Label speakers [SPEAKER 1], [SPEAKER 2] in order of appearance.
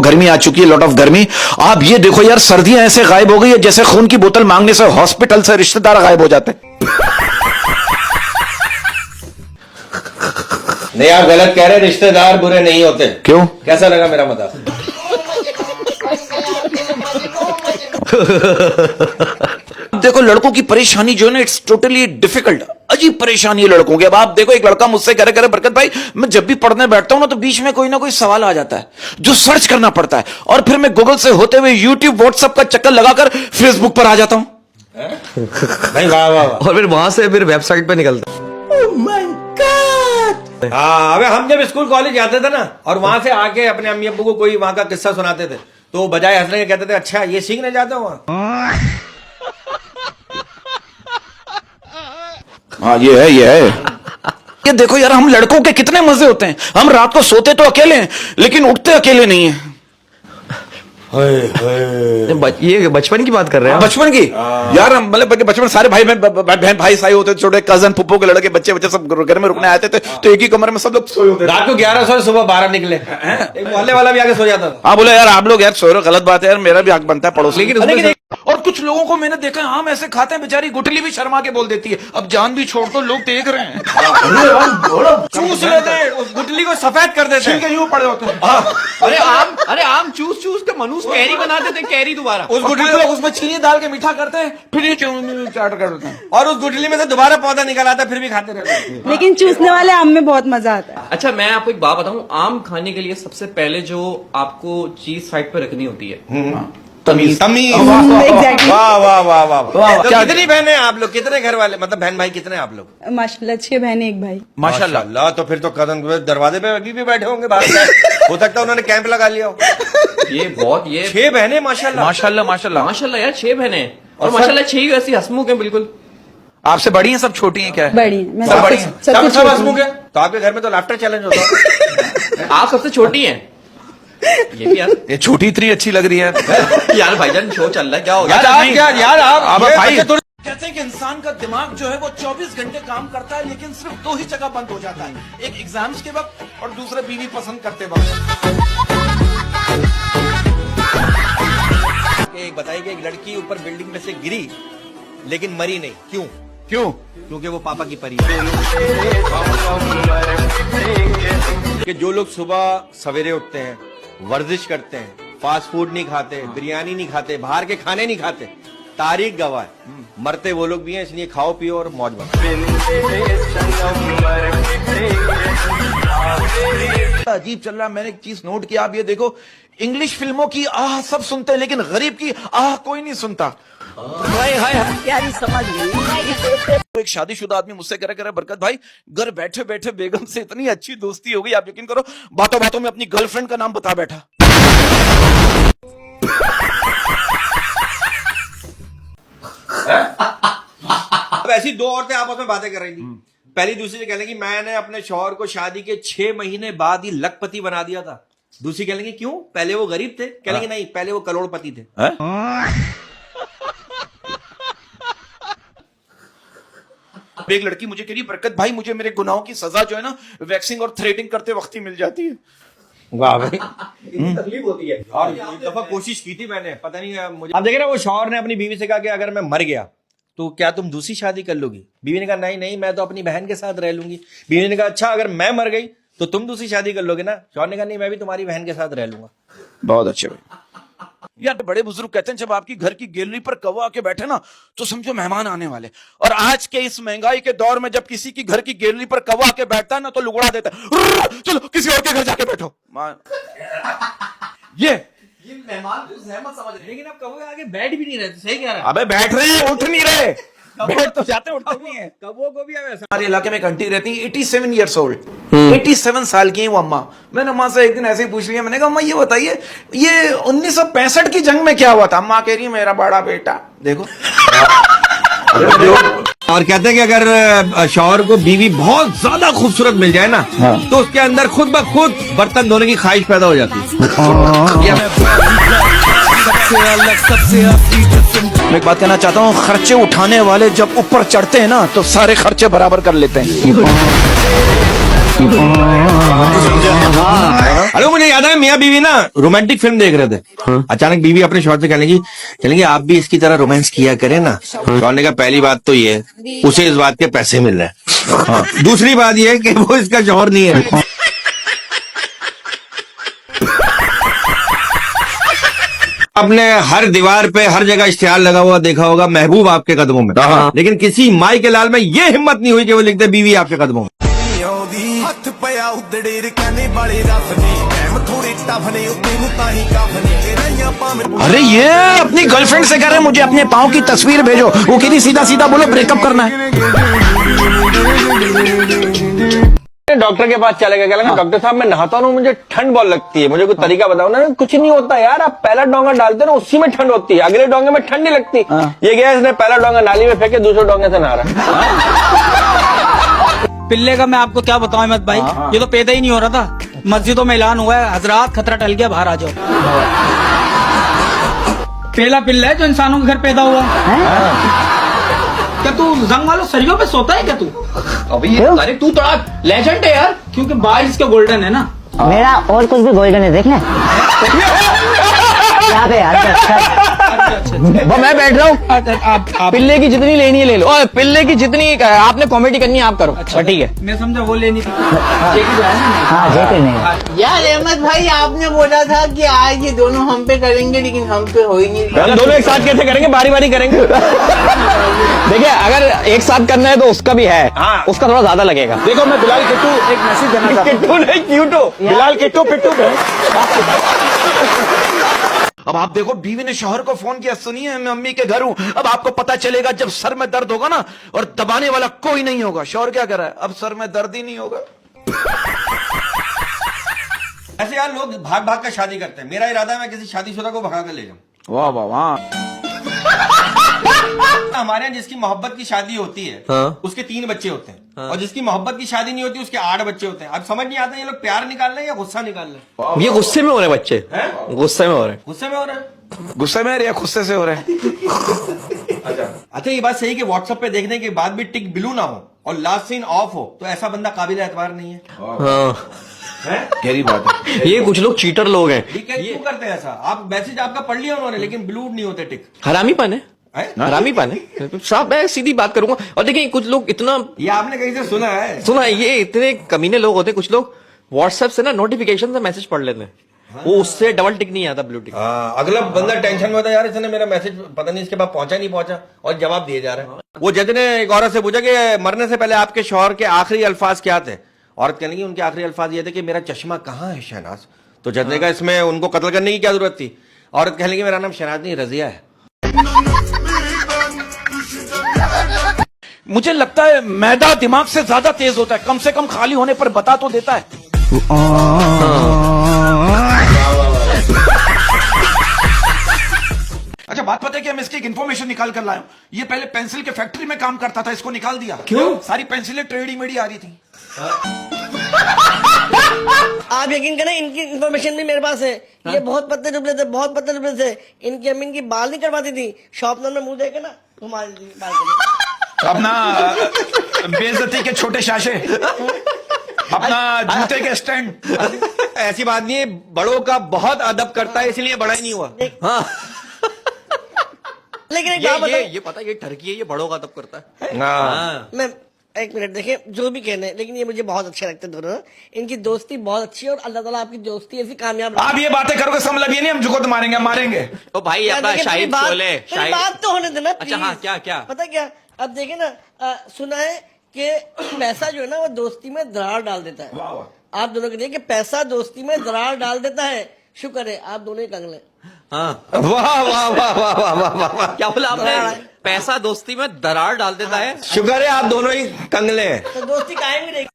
[SPEAKER 1] गर्मी आ चुकी है, लॉट ऑफ गर्मी। आप ये देखो यार, सर्दियां ऐसे गायब हो गई है जैसे खून की बोतल मांगने से हॉस्पिटल से रिश्तेदार गायब हो जाते हैं।
[SPEAKER 2] नहीं, आप गलत कह रहे, रिश्तेदार बुरे नहीं होते।
[SPEAKER 1] क्यों?
[SPEAKER 2] कैसा लगा मेरा मजाक?
[SPEAKER 1] देखो लड़कों की परेशानी जो है ना, इट्स टोटली डिफिकल्ट, अजीब परेशानी है लड़कों की। अब आप देखो, एक लड़का मुझसे कह रहे बरकत भाई, मैं जब भी पढ़ने बैठता हूं ना तो बीच में कोई ना कोई सवाल आ जाता है जो सर्च करना पड़ता है, और फिर मैं गूगल से होते हुए यूट्यूब व्हाट्सएप का चक्कर लगाकर फेसबुक पर आ जाता हूं।
[SPEAKER 2] नहीं, वाह वाह वाह।
[SPEAKER 3] और फिर वहां से फिर वेबसाइट पे निकलता।
[SPEAKER 2] हाँ, अबे हम जब स्कूल कॉलेज जाते थे ना, और वहां से आके अपने अम्मी अब्बू को कोई वहां का किस्सा सुनाते थे, तो बजाय हंसने के कहते थे, अच्छा ये सीखने जाते हो वहां।
[SPEAKER 1] हाँ ये है। ये देखो यार, हम लड़कों के कितने मजे होते हैं। हम रात को सोते तो अकेले हैं लेकिन उठते अकेले नहीं है।
[SPEAKER 3] ये बचपन की बात कर रहे हैं?
[SPEAKER 1] बचपन की यार, मतलब बचपन सारे भाई बहन भाई साई होते थे, छोटे कजन फुप्पो के लड़के बच्चे सब घर में रुकने आते थे, तो एक ही कमरे में सब लोग सोए होते थे।
[SPEAKER 2] रात को 11 सो, सुबह 12 निकले। एक मोहल्ले वाला भी आके सो जाता था।
[SPEAKER 1] हाँ बोले यार आप लोग यार सो रहे हो, गलत बात है यार, मेरा भी हक बनता है पड़ोस। लेकिन और कुछ लोगों को मैंने देखा है आम ऐसे खाते हैं, बेचारी गुठली भी शर्मा के बोल देती है, अब जान भी छोड़ तो लोग देख रहे हैं।
[SPEAKER 2] चूस लेते हैं उस गुठली को, सफेद कर देते हैं,
[SPEAKER 1] यूं पड़े होते हैं।
[SPEAKER 3] अरे आम चूस चूस के मनुष्य कैरी बना देते, कैरी दोबारा
[SPEAKER 2] उस गुठली को
[SPEAKER 1] उसमें चीनी डाल के मीठा करते हैं, फिर ये चाट कर देते हैं,
[SPEAKER 2] और उस गुठली में से दोबारा पौधा निकल आता है, फिर भी खाते रहते हैं।
[SPEAKER 4] लेकिन चूसने वाले आम में बहुत मजा आता है।
[SPEAKER 3] अच्छा, मैं आपको एक बात बताऊं, आम खाने के लिए सबसे पहले जो आपको चीज साइड पे रखनी होती है,
[SPEAKER 2] तमीज।
[SPEAKER 4] एग्जैक्टली।
[SPEAKER 2] वाह वाह वाह वाह। तो कितनी बहनें हैं आप लोग, कितने घर वाले, मतलब बहन भाई कितने हैं आप लोग?
[SPEAKER 4] माशाल्लाह 6 बहनें 1 भाई।
[SPEAKER 2] माशाल्लाह। तो फिर तो कदम दरवाजे पे अभी भी बैठे होंगे बाहर से। हो सकता है उन्होंने कैंप लगा लिया हो।
[SPEAKER 3] ये
[SPEAKER 2] 6 बहनें, माशाल्लाह
[SPEAKER 1] माशाल्लाह माशाल्लाह
[SPEAKER 3] माशाल्लाह यार, 6 बहनें, और माशाल्लाह 6 ही ऐसी हंसमुख है बिल्कुल।
[SPEAKER 1] आपसे बड़ी हैं सब छोटी हैं क्या?
[SPEAKER 4] बड़ी है, मैं
[SPEAKER 1] सब बड़ी
[SPEAKER 4] सबसे
[SPEAKER 1] हैं।
[SPEAKER 4] सबसे
[SPEAKER 2] सब
[SPEAKER 4] छोटी
[SPEAKER 2] हंसमुख है। तो आपके घर में तो लाफ्टर चैलेंज होता है।
[SPEAKER 3] आप सबसे छोटी हैं। ये भी यार,
[SPEAKER 1] ये छोटी इतनी अच्छी लग रही है।
[SPEAKER 3] यार भाईजान शो चल रहा है, क्या हो गया?
[SPEAKER 2] यार आप
[SPEAKER 1] भाई
[SPEAKER 2] ये
[SPEAKER 1] कहते हैं कि इंसान का दिमाग जो है वो 24 घंटे काम करता है, लेकिन सिर्फ 2 ही जगह बंद हो जाता है, एक एग्जाम्स के वक्त और दूसरे बीवी पसंद करते वक्त।
[SPEAKER 2] एक बताइए कि एक लड़की ऊपर बिल्डिंग में से गिरी लेकिन मरी नहीं, क्यों? क्योंकि वो पापा की परी है। कि जो लोग सुबह सवेरे उठते हैं, वर्जिश करते हैं, फास्ट फूड नहीं खाते, बिरयानी नहीं खाते, बाहर के खाने नहीं खाते, तारीख गवाह है, मरते वो लोग भी हैं। इसलिए खाओ पियो और मौज मस्ती।
[SPEAKER 1] अजीब चल रहा है। मैंने एक चीज नोट किया, आप ये देखो, इंग्लिश फिल्मों की आह सब सुनते हैं लेकिन गरीब की आह कोई नहीं सुनता।
[SPEAKER 4] प्यारी समझ गई।
[SPEAKER 1] एक शादीशुदा आदमी मुझसे कह रहे बरकत भाई, घर बैठे बैठे बेगम से इतनी अच्छी दोस्ती हो गई, आप यकीन करो बातों बातों में अपनी गर्लफ्रेंड का नाम बता बैठा।
[SPEAKER 2] अब ऐसी 2 औरतें आपस में बातें कर रही थी। पहली दूसरी से कहने की मैंने अपने शौहर को शादी के 6 महीने बाद ही लखपति बना दिया था। दूसरी कहने की क्यों, पहले वो गरीब थे? कहने की नहीं, पहले वो करोड़पति थे।
[SPEAKER 1] एक लड़की मुझे कह रही बरकत भाई, मुझे मेरे गुनाहों की सजा जो है ना वैक्सिंग और थ्रेडिंग करते वक्त ही मिल जाती है।
[SPEAKER 2] वाह भाई, तकलीफ होती है। और एक दफा कोशिश की थी मैंने, पता नहीं मुझे। अब देख रहे वो शौहर ने अपनी बीवी से कहा कि अगर मैं मर गया तो क्या तुम दूसरी शादी कर लोगी? बीवी ने कहा नहीं नहीं, मैं तो अपनी बहन के साथ रह लूंगी। बीवी ने कहा अच्छा, अगर मैं मर गई तो तुम दूसरी शादी कर लोगे ना? शौहर ने कहा नहीं, मैं भी तुम्हारी बहन के साथ रह लूंगा।
[SPEAKER 1] बहुत अच्छे भाई। यार बड़े बुजुर्ग कहते हैं जब आपकी घर की गैलरी पर कौवा आके बैठे ना तो समझो मेहमान आने वाले। और आज के इस महंगाई के दौर में जब किसी की घर की गैलरी पर कौवा आके बैठता है ना तो लुगड़ा देता है, चलो किसी और के घर जाके बैठो। ये
[SPEAKER 3] मेहमान सहमत समझ रहे, लेकिन अब कबूतर आगे बैठ भी नहीं रहे। सही कह रहा है।
[SPEAKER 1] अबे बैठ रहे हैं, उठ नहीं रहे। बैठ तो जाते उठते नहीं है।
[SPEAKER 2] कबूओं को भी
[SPEAKER 1] हमारे इलाके में एक आंटी रहती है, 87 ईयर्स ओल्ड, 87 साल की है वो अम्मा। मैंने अम्मा से एक दिन ऐसे ही पूछ लिया, मैंने कहा अम्मा ये बताइए ये 1965 की जंग में क्या हुआ था? अम्मा कह रही मेरा बड़ा बेटा देखो।
[SPEAKER 2] और कहते हैं कि अगर शौहर को बीवी बहुत ज्यादा खूबसूरत मिल जाए ना, तो उसके अंदर खुद ब खुद बर्तन धोने की ख्वाहिश पैदा हो जाती है।
[SPEAKER 1] मैं एक बात कहना चाहता हूँ, खर्चे उठाने वाले जब ऊपर चढ़ते हैं ना तो सारे खर्चे बराबर कर लेते हैं।
[SPEAKER 2] अरे मुझे याद है मियाँ बीवी ना रोमांटिक फिल्म देख रहे थे। अचानक बीवी अपने शौहर से कहने की आप भी इसकी तरह रोमांस किया करें ना। शौहर ने कहा पहली बात तो ये उसे इस बात के पैसे मिल रहे हैं, हाँ। दूसरी बात ये कि वो इसका शौहर नहीं है। आपने हर दीवार पे हर जगह इश्तिहार लगा हुआ देखा होगा महबूब आपके कदमों में, लेकिन किसी माई के लाल में ये हिम्मत नहीं हुई कि वो लिखते बीवी आपके कदमों में।
[SPEAKER 5] हथ पया उदड़े कहने वाले रफ ने मैं थोड़े टफ ने तेनू ताही कफ ने रैया पावे।
[SPEAKER 1] अरे ये अपनी गर्लफ्रेंड से कह रहे हैं मुझे अपने पाँव की तस्वीर भेजो, वो कह रही सीधा सीधा बोलो ब्रेकअप करना है।
[SPEAKER 2] डॉक्टर के पास चले गए, कहलेंगे डॉक्टर साहब मैं नहाता हूँ मुझे ठंड बहुत लगती है, मुझे कोई तरीका बताओ ना। कुछ नहीं होता यार, आप पहला डोंगा डालते हो ना उसी में ठंड होती है, अगले डोंगे में ठंड नहीं लगती। ये गया इसने पहला डोंगा नाली में फेंके, दूसरे डोंगे से नहा रहा है।
[SPEAKER 6] पिल्ले का मैं आपको क्या बताऊं अहमद भाई, ये तो पैदा ही नहीं हो रहा था। मस्जिदों में ऐलान हुआ है हजरात खतरा टल गया बाहर आ जाओ। पहला पिल्ला है जो इंसानों के घर पैदा हुआ है। क्या तू जंग वालों सरियों पे सोता है क्या तू? अरे तू थोड़ा लेजेंड है यार, क्योंकि बाल इसके गोल्डन है ना।
[SPEAKER 7] मेरा और कुछ भी गोल्डन है देख ले यहाँ पे यार।
[SPEAKER 6] मैं बैठ रहा हूँ, पिल्ले की जितनी लेनी है ले लो, और पिल्ले की जितनी आपने कॉमेडी करनी है आप करो। अच्छा ठीक है, मैं समझा वो लेनी थी।
[SPEAKER 7] हाँ जेके नहीं
[SPEAKER 8] यार अहमद भाई आपने बोला था कि आज ये दोनों हम पे करेंगे, लेकिन हम पे हो ही नहीं।
[SPEAKER 2] हम दोनों एक साथ कैसे करेंगे, बारी बारी करेंगे।
[SPEAKER 6] देखिए अगर एक साथ करना है तो उसका भी है,
[SPEAKER 2] हाँ।
[SPEAKER 6] उसका थोड़ा ज्यादा लगेगा।
[SPEAKER 2] देखो मैं बिलाल किट्टू एक मैसेज देना चाहता हूँ। किट्टू नहीं क्यूटो, बिलाल किट्टू पिट्टू।
[SPEAKER 1] अब आप देखो बीवी ने शौहर को फोन किया, सुनिए मैं अम्मी के घर हूं। अब आपको पता चलेगा जब सर में दर्द होगा ना और दबाने वाला कोई नहीं होगा। शौहर क्या कर रहा है, अब सर में दर्द ही नहीं होगा।
[SPEAKER 2] ऐसे यार लोग भाग भाग कर शादी करते हैं। मेरा इरादा है मैं किसी शादीशुदा को भगा कर ले जाऊं।
[SPEAKER 1] वाह वाह वाह।
[SPEAKER 2] हमारे यहाँ जिसकी मोहब्बत की शादी होती है उसके 3 बच्चे होते हैं, और जिसकी मोहब्बत की शादी नहीं होती उसके 8 बच्चे होते हैं। अब समझ नहीं आता ये लोग प्यार निकाल रहे हैं या गुस्सा निकाल रहे हैं।
[SPEAKER 3] ये गुस्से में हो रहे बच्चे, गुस्से में हो रहे।
[SPEAKER 2] गुस्से में हो रहे हैं।
[SPEAKER 1] गुस्से में या गुस्से से हो रहे हैं।
[SPEAKER 2] अच्छा ये बात सही कि व्हाट्सएप पे देखने के बाद भी टिक ब्लू ना हो और लास्ट सीन ऑफ हो तो ऐसा बंदा काबिल एतबार नहीं है।
[SPEAKER 1] गहरी बात है।
[SPEAKER 3] ये कुछ लोग चीटर लोग हैं,
[SPEAKER 2] क्यों करते हैं ऐसा? आप मैसेज आपका पढ़ लिया उन्होंने, लेकिन ब्लू नहीं होते टिक।
[SPEAKER 3] हरामीपन है, हरामीपन है साहब। मैं सीधी बात करूंगा। और देखिए कुछ लोग इतना,
[SPEAKER 2] ये आपने कहीं से सुना है?
[SPEAKER 3] सुना है, ये इतने कमीने लोग होते हैं। कुछ लोग व्हाट्सएप से ना नोटिफिकेशन से मैसेज पढ़ लेते हैं, वो उससे डबल टिक नहीं आता, ब्लू टिक।
[SPEAKER 2] अगला बंदा टेंशन में होता है, यार इसने मेरा मैसेज पता नहीं इसके पास पहुंचा नहीं पहुंचा, और जवाब दिए जा रहा है। वो जज ने एक औरत से पूछा कि मरने से पहले आपके शौहर के आखिरी अल्फाज क्या थे? औरत कहने की उनके आखिरी अल्फाज ये थे कि मेरा चश्मा कहाँ है शहनाज। तो जज ने कहा इसमें उनको कत्ल करने की क्या जरूरत थी? औरत कहने की मेरा नाम शहनाज नहीं रजिया है।
[SPEAKER 1] मुझे लगता है मैदा दिमाग से ज्यादा तेज होता है, कम से कम खाली होने पर बता तो देता है। अच्छा बात पता है कि मैं इसकी एक इन्फॉर्मेशन निकाल कर लाया हूं। ये पहले पेंसिल के फैक्ट्री में काम करता था, इसको निकाल दिया। क्यों? सारी पेंसिलें टेढ़ी मेढ़ी आ रही थी।
[SPEAKER 8] आप यकीन करें इनकी इन्फॉर्मेशन भी मेरे पास है। ये बहुत पतले दुबले थे, बहुत पतले दुबले थे। इनकी अम्मी इनकी बाल नहीं करवाती थी, शॉपनर में मुंह देके ना घुमा देती थी बाल को।
[SPEAKER 1] अपना बेइज्जती के छोटे शाशे, अपना जूते के स्टैंड।
[SPEAKER 2] ऐसी बात नहीं है, बड़ों का बहुत अदब करता है इसलिए बड़ा ही नहीं हुआ। हाँ।
[SPEAKER 8] लेकिन एक बात बताऊं?
[SPEAKER 3] ये पता है, ये ठरकी है, ये बड़ों का अदब करता है।
[SPEAKER 8] मैं एक मिनट देखिए, जो भी कहने, लेकिन ये मुझे बहुत अच्छे लगते दोनों। इनकी दोस्ती बहुत अच्छी है और अल्लाह ताला आपकी दोस्ती ऐसी कामयाब।
[SPEAKER 1] आप ये बातें करोगे सब मतलब ये नहीं हम जुगो तो मारेंगे, मारेंगे।
[SPEAKER 3] तो भाई अपना शाहिद शोले,
[SPEAKER 8] बात तो होने देना।
[SPEAKER 3] अच्छा हाँ, क्या क्या
[SPEAKER 8] पता क्या, अब देखे ना, सुना है कि पैसा जो है ना वो दोस्ती में दरार डाल देता है। आप दोनों के लिए कि पैसा दोस्ती में दरार डाल देता है। शुक्र है आप दोनों ही कंगले।
[SPEAKER 3] हाँ, वाह वाह वाह वाह वाह वाह वाह, क्या बोला आपने? पैसा दोस्ती में दरार डाल देता है।
[SPEAKER 2] शुक्र है आप दोनों ही कंगले हैं।
[SPEAKER 8] तो दोस्ती कायम ही रहेगी।